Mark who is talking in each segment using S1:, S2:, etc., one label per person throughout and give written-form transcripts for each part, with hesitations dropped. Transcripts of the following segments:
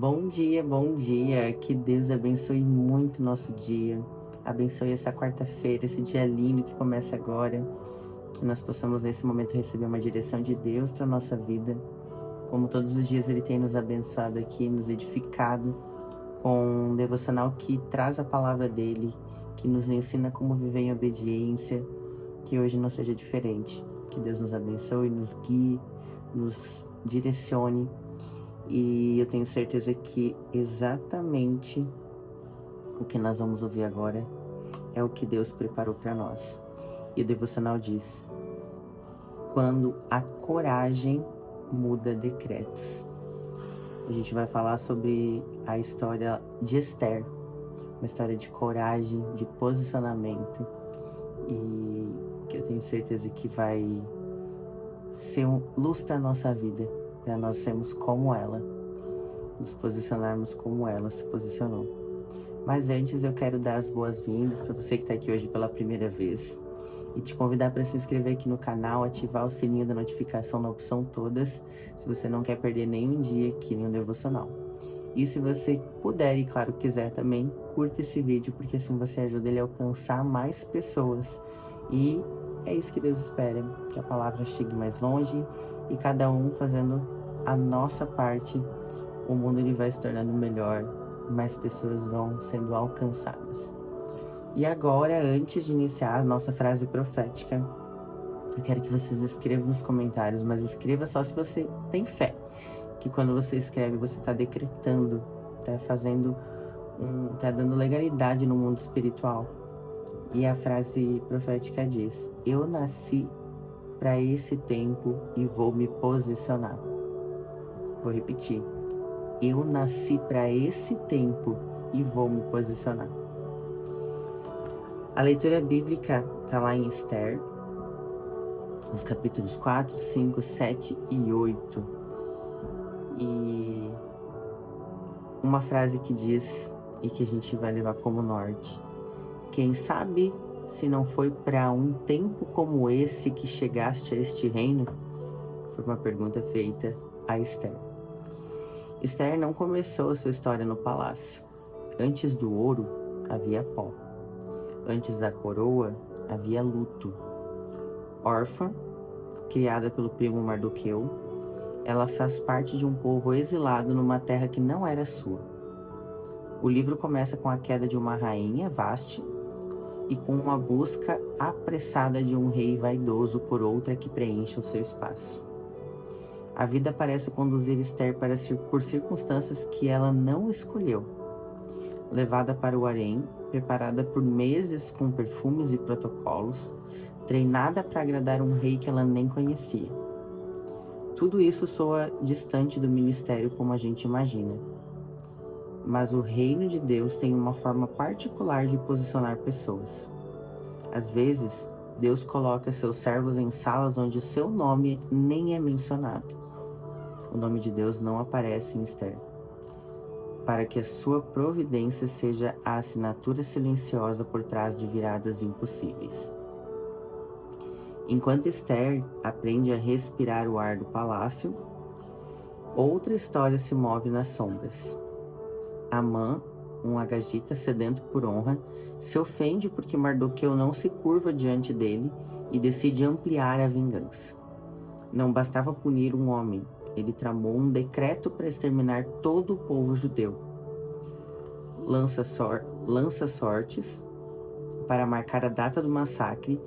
S1: Bom dia. Que Deus abençoe muito o nosso dia. Abençoe essa quarta-feira, esse dia lindo que começa agora. Que nós possamos nesse momento receber uma direção de Deus para a nossa vida. Como todos os dias Ele tem nos abençoado aqui, nos edificado com um devocional que traz a palavra dEle, que nos ensina como viver em obediência. Que hoje não seja diferente. Que Deus nos abençoe, nos guie, nos direcione. E eu tenho certeza que exatamente o que nós vamos ouvir agora é o que Deus preparou para nós. E o devocional diz: quando a coragem muda decretos. A gente vai falar sobre a história de Esther, uma história de coragem, de posicionamento, e que eu tenho certeza que vai ser luz para a nossa vida, para nós sermos como ela, nos posicionarmos como ela se posicionou. Mas antes eu quero dar as boas-vindas para você que está aqui hoje pela primeira vez e te convidar para se inscrever aqui no canal, ativar o sininho da notificação na opção todas, se você não quer perder nenhum dia aqui, nenhum devocional. E se você puder e claro quiser também, curta esse vídeo, porque assim você ajuda ele a alcançar mais pessoas. E é isso que Deus espera, que a palavra chegue mais longe e cada um fazendo a nossa parte, o mundo ele vai se tornando melhor, mais pessoas vão sendo alcançadas. E agora, antes de iniciar a nossa frase profética, eu quero que vocês escrevam nos comentários, mas escreva só se você tem fé. Que quando você escreve, você está decretando, está dando legalidade no mundo espiritual. E a frase profética diz: eu nasci para esse tempo e vou me posicionar. Vou repetir: eu nasci para esse tempo e vou me posicionar. A leitura bíblica está lá em Esther, nos capítulos 4, 5, 7 e 8. E uma frase que diz, e que a gente vai levar como norte: quem sabe se não foi para um tempo como esse que chegaste a este reino? Foi uma pergunta feita a Esther. Esther não começou a sua história no palácio. Antes do ouro, havia pó. Antes da coroa, havia luto. Órfã, criada pelo primo Mardoqueu, ela faz parte de um povo exilado numa terra que não era sua. O livro começa com a queda de uma rainha, Vasti, e com uma busca apressada de um rei vaidoso por outra que preencha o seu espaço. A vida parece conduzir Esther por circunstâncias que ela não escolheu. Levada para o harém, preparada por meses com perfumes e protocolos, treinada para agradar um rei que ela nem conhecia. Tudo isso soa distante do ministério como a gente imagina. Mas o reino de Deus tem uma forma particular de posicionar pessoas. Às vezes, Deus coloca seus servos em salas onde o seu nome nem é mencionado. O nome de Deus não aparece em Esther, para que a sua providência seja a assinatura silenciosa por trás de viradas impossíveis. Enquanto Esther aprende a respirar o ar do palácio, outra história se move nas sombras. Amã, um agagita sedento por honra, se ofende porque Mardoqueu não se curva diante dele e decide ampliar a vingança. Não bastava punir um homem, ele tramou um decreto para exterminar todo o povo judeu. Lança sortes para marcar a data do massacre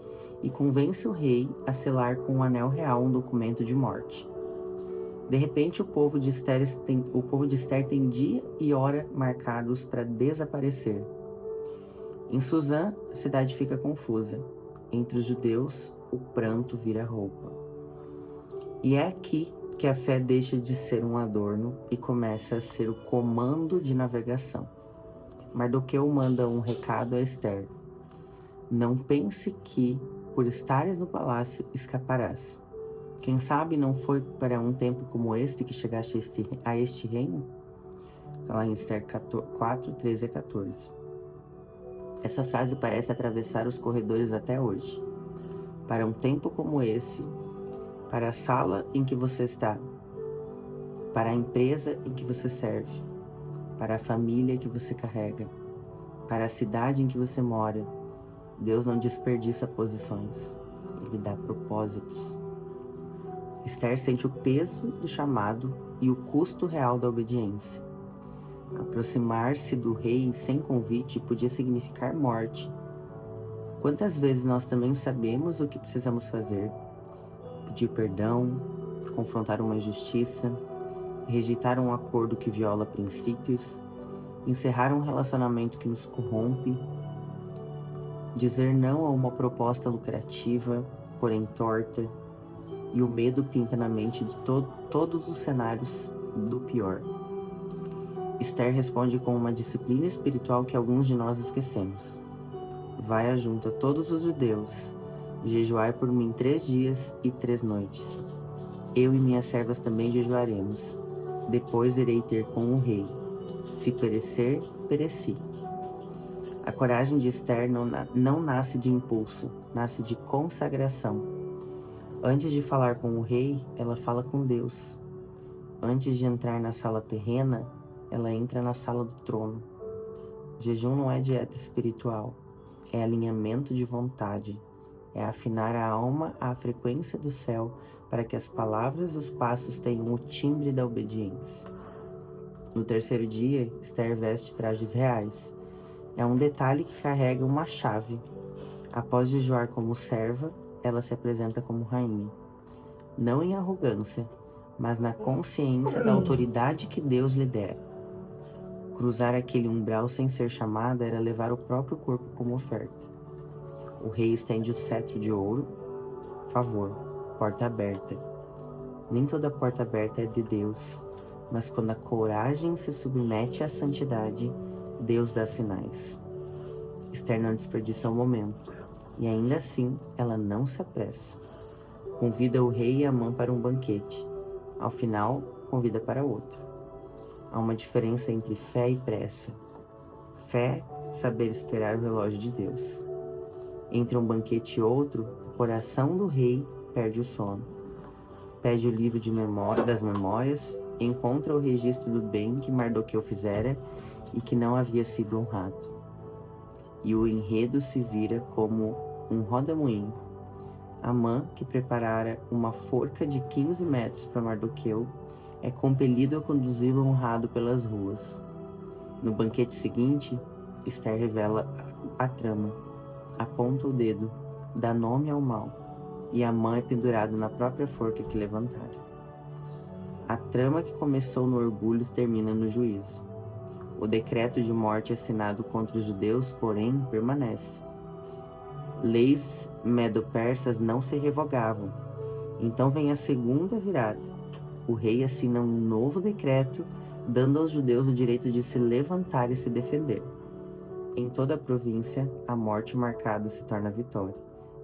S1: e convence o rei a selar com um anel real um documento de morte. De repente, o povo de Esther tem dia e hora marcados para desaparecer. Em Suzã, a cidade fica confusa. Entre os judeus, o pranto vira roupa. E é aqui que a fé deixa de ser um adorno e começa a ser o comando de navegação. Mardoqueu manda um recado a Esther: não pense que, por estares no palácio, escaparás. Quem sabe não foi para um tempo como este que chegaste a este reino? Está lá em Esther 4, 13 a 14. Essa frase parece atravessar os corredores até hoje. Para um tempo como esse, para a sala em que você está, para a empresa em que você serve, para a família que você carrega, para a cidade em que você mora. Deus não desperdiça posições, Ele dá propósitos. Esther sente o peso do chamado e o custo real da obediência. Aproximar-se do rei sem convite podia significar morte. Quantas vezes nós também sabemos o que precisamos fazer? Pedir perdão, confrontar uma injustiça, rejeitar um acordo que viola princípios, encerrar um relacionamento que nos corrompe, dizer não a uma proposta lucrativa, porém torta, e o medo pinta na mente de todos os cenários do pior. Esther responde com uma disciplina espiritual que alguns de nós esquecemos. Vai ajunta todos os judeus, jejuai por mim 3 dias e 3 noites. Eu e minhas servas também jejuaremos. Depois irei ter com o rei. Se perecer, pereci. A coragem de Esther não nasce de impulso, nasce de consagração. Antes de falar com o rei, ela fala com Deus. Antes de entrar na sala terrena, ela entra na sala do trono. Jejum não é dieta espiritual, é alinhamento de vontade, é afinar a alma à frequência do céu para que as palavras e os passos tenham o timbre da obediência. No 3º dia, Esther veste trajes reais. É um detalhe que carrega uma chave. Após jejuar como serva, ela se apresenta como rainha. Não em arrogância, mas na consciência da autoridade que Deus lhe dera. Cruzar aquele umbral sem ser chamada era levar o próprio corpo como oferta. O rei estende o cetro de ouro. Favor, porta aberta. Nem toda porta aberta é de Deus, mas quando a coragem se submete à santidade, Deus dá sinais. Esther não desperdiça um momento, e ainda assim ela não se apressa. Convida o rei e Amã para um banquete. Ao final, convida para outro. Há uma diferença entre fé e pressa. Fé, saber esperar o relógio de Deus. Entre um banquete e outro, o coração do rei perde o sono. Pede o livro das memórias, encontra o registro do bem que Mardoqueu fizera e que não havia sido honrado. E o enredo se vira como um rodamuinho. Amã, que preparara uma forca de 15 metros para Mardoqueu, é compelido a conduzi-lo honrado pelas ruas. No banquete seguinte, Esther revela a trama, aponta o dedo, dá nome ao mal, e Amã é pendurado na própria forca que levantara. A trama que começou no orgulho termina no juízo. O decreto de morte assinado contra os judeus, porém, permanece. Leis medo-persas não se revogavam. Então vem a segunda virada. O rei assina um novo decreto, dando aos judeus o direito de se levantar e se defender. Em toda a província, a morte marcada se torna vitória,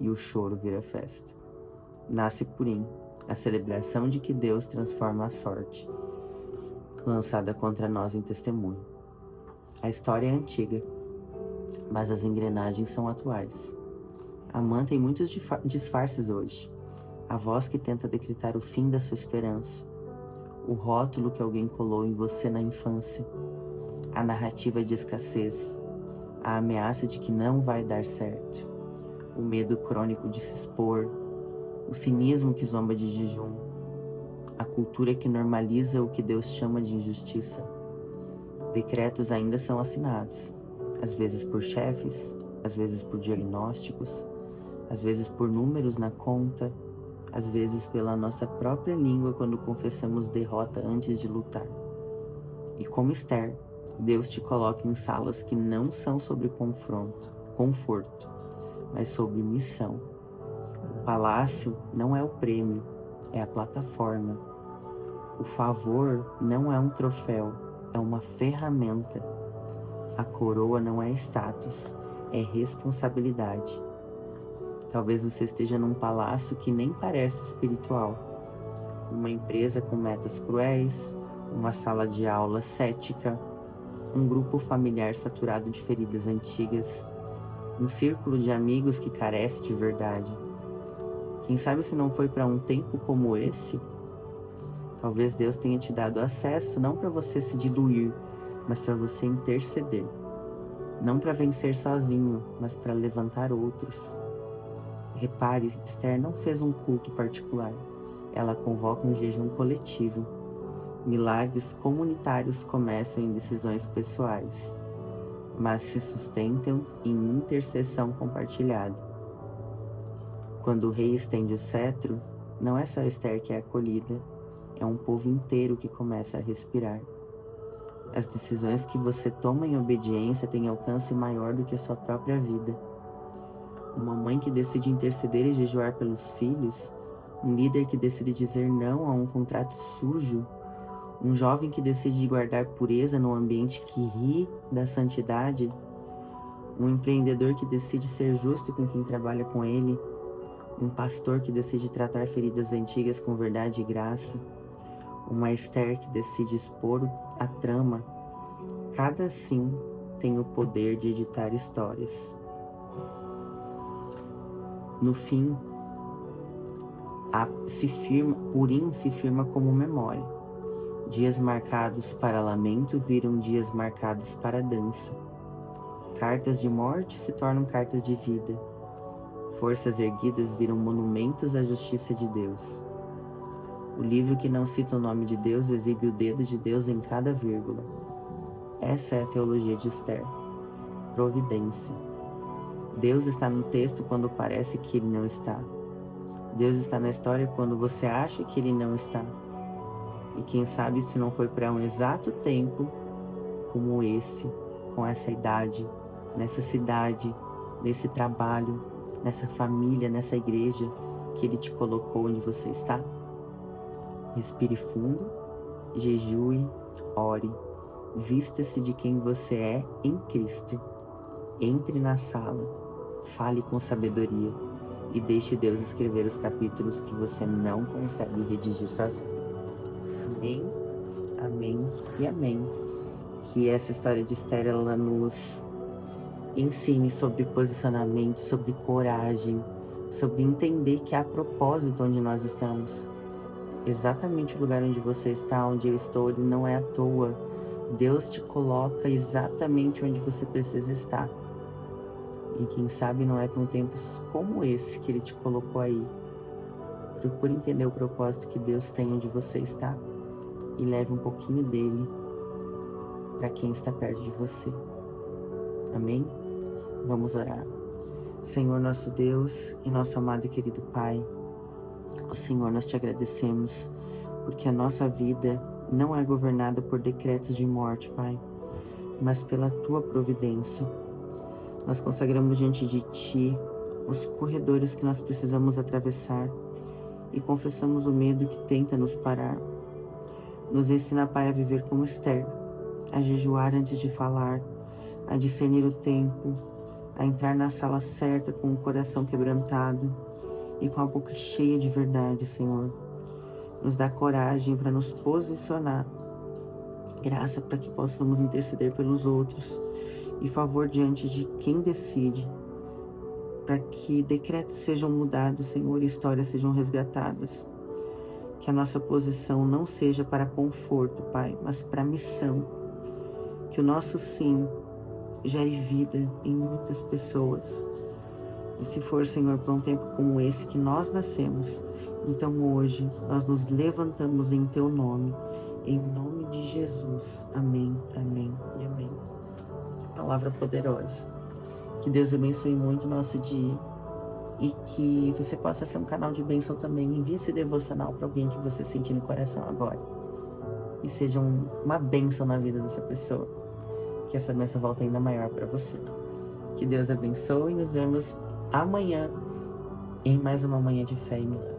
S1: e o choro vira festa. Nasce Purim, a celebração de que Deus transforma a sorte, lançada contra nós em testemunho. A história é antiga, mas as engrenagens são atuais. Amã tem muitos disfarces hoje. A voz que tenta decretar o fim da sua esperança. O rótulo que alguém colou em você na infância. A narrativa de escassez. A ameaça de que não vai dar certo. O medo crônico de se expor. O cinismo que zomba de jejum. A cultura que normaliza o que Deus chama de injustiça. Decretos ainda são assinados, às vezes por chefes, às vezes por diagnósticos, às vezes por números na conta, às vezes pela nossa própria língua quando confessamos derrota antes de lutar. E como Esther, Deus te coloca em salas que não são sobre conforto, mas sobre missão. O palácio não é o prêmio, é a plataforma. O favor não é um troféu, é uma ferramenta. A coroa não é status, é responsabilidade. Talvez você esteja num palácio que nem parece espiritual. Uma empresa com metas cruéis, uma sala de aula cética, um grupo familiar saturado de feridas antigas, um círculo de amigos que carece de verdade. Quem sabe se não foi para um tempo como esse? Talvez Deus tenha te dado acesso não para você se diluir, mas para você interceder. Não para vencer sozinho, mas para levantar outros. Repare, Esther não fez um culto particular. Ela convoca um jejum coletivo. Milagres comunitários começam em decisões pessoais, mas se sustentam em intercessão compartilhada. Quando o rei estende o cetro, não é só Esther que é acolhida, é um povo inteiro que começa a respirar. As decisões que você toma em obediência têm alcance maior do que a sua própria vida. Uma mãe que decide interceder e jejuar pelos filhos, um líder que decide dizer não a um contrato sujo, um jovem que decide guardar pureza num ambiente que ri da santidade, um empreendedor que decide ser justo com quem trabalha com ele, um pastor que decide tratar feridas antigas com verdade e graça, uma Esther que decide expor a trama. Cada sim tem o poder de editar histórias. No fim, Purim se firma como memória. Dias marcados para lamento viram dias marcados para dança. Cartas de morte se tornam cartas de vida. Forças erguidas viram monumentos à justiça de Deus. O livro que não cita o nome de Deus exibe o dedo de Deus em cada vírgula. Essa é a teologia de Esther. Providência. Deus está no texto quando parece que ele não está. Deus está na história quando você acha que ele não está. E quem sabe se não foi para um exato tempo como esse, com essa idade, nessa cidade, nesse trabalho, nessa família, nessa igreja, que ele te colocou onde você está? Respire fundo, jejue, ore, vista-se de quem você é em Cristo. Entre na sala, fale com sabedoria e deixe Deus escrever os capítulos que você não consegue redigir sozinho. Amém, amém e amém. Que essa história de Esther, ela nos ensine sobre posicionamento, sobre coragem, sobre entender que há propósito onde nós estamos. Exatamente o lugar onde você está, onde eu estou, ele não é à toa. Deus te coloca exatamente onde você precisa estar. E quem sabe não é para um tempo como esse que ele te colocou aí. Procure entender o propósito que Deus tem onde você está e leve um pouquinho dele para quem está perto de você. Amém? Vamos orar. Senhor nosso Deus e nosso amado e querido Pai, ó Senhor, nós te agradecemos porque a nossa vida não é governada por decretos de morte, Pai, mas pela Tua providência. Nós consagramos diante de Ti os corredores que nós precisamos atravessar e confessamos o medo que tenta nos parar. Nos ensina, Pai, a viver como Esther, a jejuar antes de falar, a discernir o tempo, a entrar na sala certa com o coração quebrantado e com a boca cheia de verdade, Senhor. Nos dá coragem para nos posicionar, graça para que possamos interceder pelos outros e favor diante de quem decide, para que decretos sejam mudados, Senhor, e histórias sejam resgatadas. Que a nossa posição não seja para conforto, Pai, mas para missão. Que o nosso sim gere vida em muitas pessoas. E se for, Senhor, para um tempo como esse que nós nascemos, então hoje nós nos levantamos em Teu nome, em nome de Jesus. Amém, amém e amém. Palavra poderosa. Que Deus abençoe muito o nosso dia e que você possa ser um canal de bênção também. Envie esse devocional para alguém que você sentir no coração agora e seja uma bênção na vida dessa pessoa. Que essa bênção volte ainda maior para você. Que Deus abençoe e nos vemos amanhã em mais uma manhã de fé e milagre.